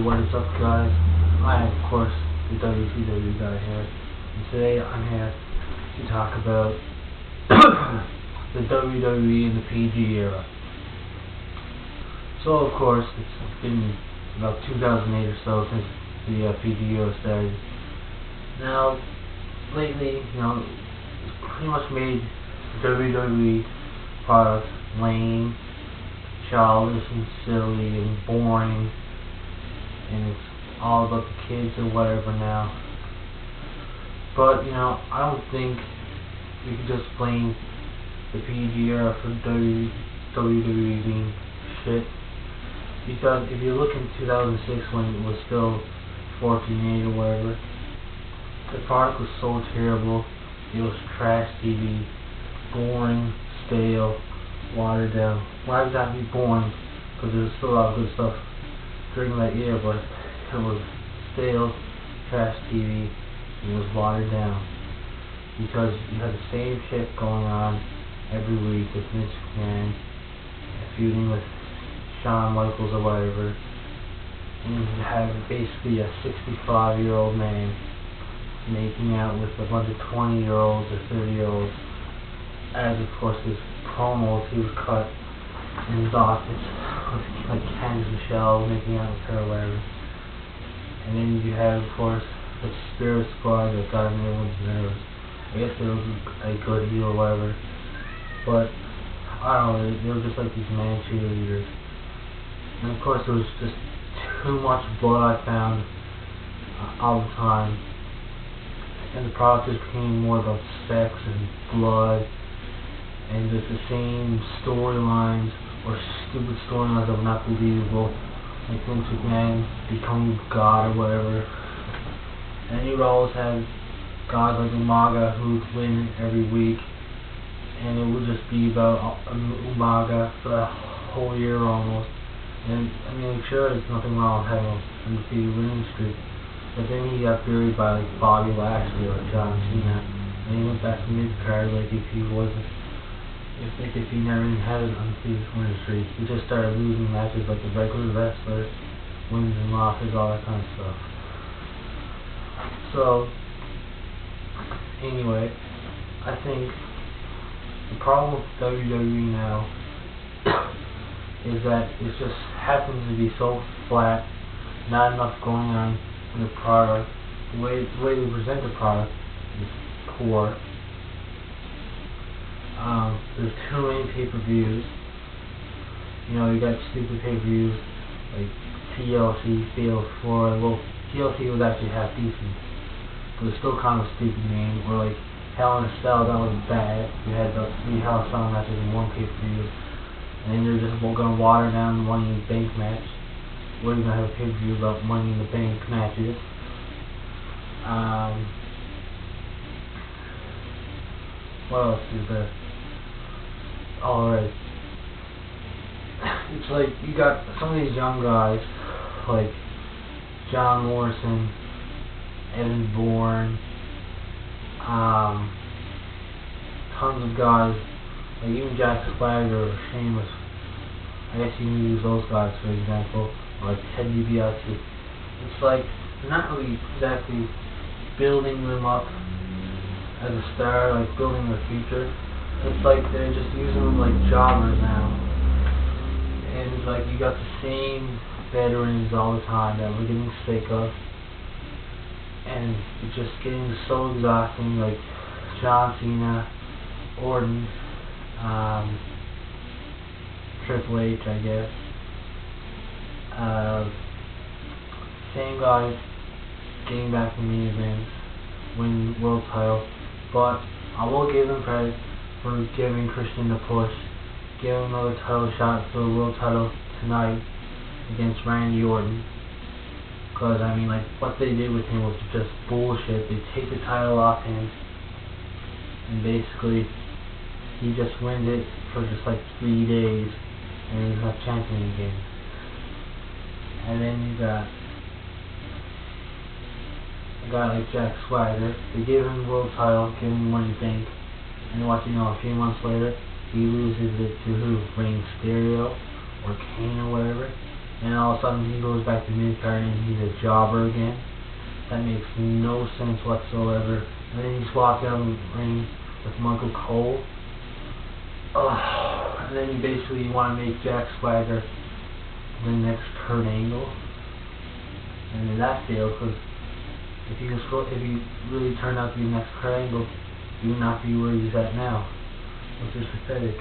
what is up, guys? I am, of course, the WCW guy here, and today I'm here to talk about the WWE and the PG era. So, of course, it's been about 2008 or so since the PG era started. Now, lately, it's pretty much made the WWE product lame, childish and silly and boring, and it's all about the kids or whatever now. But I don't think you can just blame the PG era for WWE being shit, because if you look in 2006 when it was still 14.8 or whatever, the product was so terrible. It was trash TV, boring, stale, watered down. Why would that be boring? Because there was still a lot of good stuff during that year, but it was stale, trash TV, and it was watered down. Because you had the same shit going on every week with Vince McMahon feuding with Shawn Michaels or whatever, and you have basically a 65-year-old man making out with a bunch of 20-year-olds or 30-year-olds, as of course his promos he would cut in his office with like Candice Michelle making out with her or whatever. And then you have, of course, the Spirit Squad that got on everyone's nerves. I guess there was a good heel or whatever, but I don't know, they were just like these man cheerleaders. And of course there was just too much blood I found all the time. And the product just became more about sex and blood and just the same storylines or stupid storylines that were not believable, like Vince McMahon becoming God or whatever. And you would always have guys like Umaga who would win every week, and it would just be about Umaga for the whole year almost. And I mean, sure, there's nothing wrong with having an undefeated winning streak, but then he got buried by like Bobby Lashley or John Cena, and he went back to mid-card like if he never even had an undefeated winning streak. He just started losing matches like a regular wrestler, wins and losses, all that kind of stuff. So, anyway, I think the problem with WWE now is that it just happens to be so flat, not enough going on in the product. The way they present the product is poor. There's too many pay-per-views. You got stupid pay-per-views like TLC, Fatal 4. Well, TLC was actually half decent, but it's still kind of a stupid name. Or like Hell in a Cell, that was bad. You had the 3 Hell in a Cell matches in one pay-per-view, and then you're just gonna water down the Money in the Bank match. What are you gonna have a pay-per-view about Money in the Bank matches? What else is there? Alright. It's like you got some of these young guys like John Morrison, Evan Bourne, tons of guys, like even Jack Swagger or Sheamus. I guess you can use those guys for example, or like Ted DiBiase. It's like they're not really exactly building them up as a star, like building their future. It's like they're just using them like jobbers now, and like you got the same veterans all the time that we're getting sick of, and it's just getting so exhausting. Like John Cena, Orton, Triple H, I guess. Same guys getting back in main events, winning world title, but I will give them credit for giving Christian the push, giving another title shot for the world title tonight against Randy Orton. Because I mean, like what they did with him was just bullshit. They take the title off him, and basically he just wins it for just like 3 days, and he's not champion again. And then you got a guy like Jack Swagger. They give him the world title, give him Money in the Bank, and what a few months later he loses it to who? Rey Mysterio or Kane or whatever. and all of a sudden he goes back to mid-card and he's a jobber again. That makes no sense whatsoever. And then he's walking out of the ring with Michael Cole. Ugh. And then you basically want to make Jack Swagger the next Kurt Angle. And then that failed, because if he really turned out to be the next Kurt Angle, he would not be where he's at now, which is pathetic.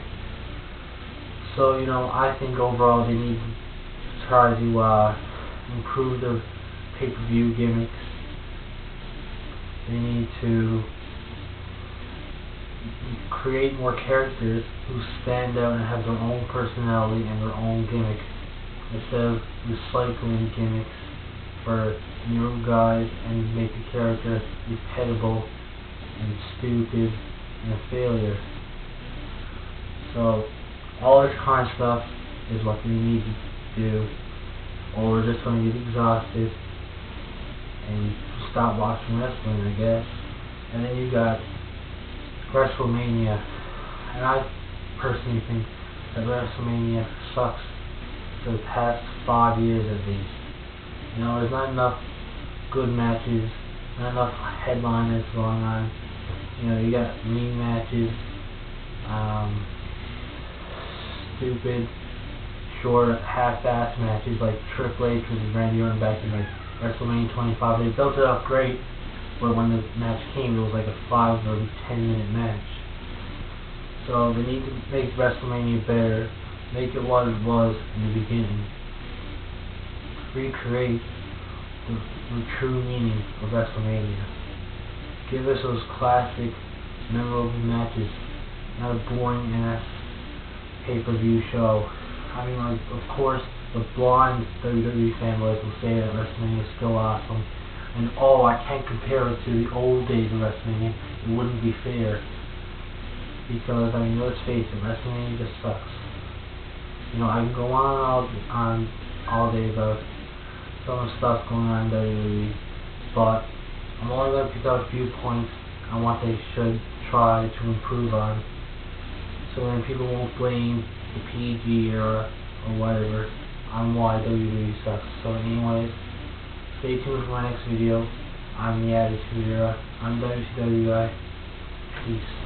So, I think overall they need to try to improve their pay-per-view gimmicks. They need to create more characters who stand out and have their own personality and their own gimmick, instead of recycling gimmicks for new guys and make the character repetible and stupid and a failure. So all this kind of stuff is what we need to do, or we're just going to get exhausted and stop watching wrestling, I guess. And then you got WrestleMania, and I personally think that WrestleMania sucks for the past 5 years at least. There's not enough good matches, not enough headliners going on. You got mean matches, stupid, short, half-assed matches like Triple H versus Randy Orton back in WrestleMania 25. They built it up great, but when the match came, it was like a 5 or 10 minute match. So they need to make WrestleMania better, make it what it was in the beginning, recreate the true meaning of WrestleMania. Give us those classic, memorable matches, not a boring ass pay-per-view show. Of course, the blind WWE fanboys will say that WrestleMania is still awesome, and I can't compare it to the old days of WrestleMania. It wouldn't be fair, because let's face it, WrestleMania just sucks. I can go on all day about some of the stuff going on in WWE, but I'm only going to pick out a few points on what they should try to improve on, so then people won't blame the PG era or whatever on why WWE sucks. So anyways, stay tuned for my next video. I'm the Attitude Era. I'm WCW guy. Peace.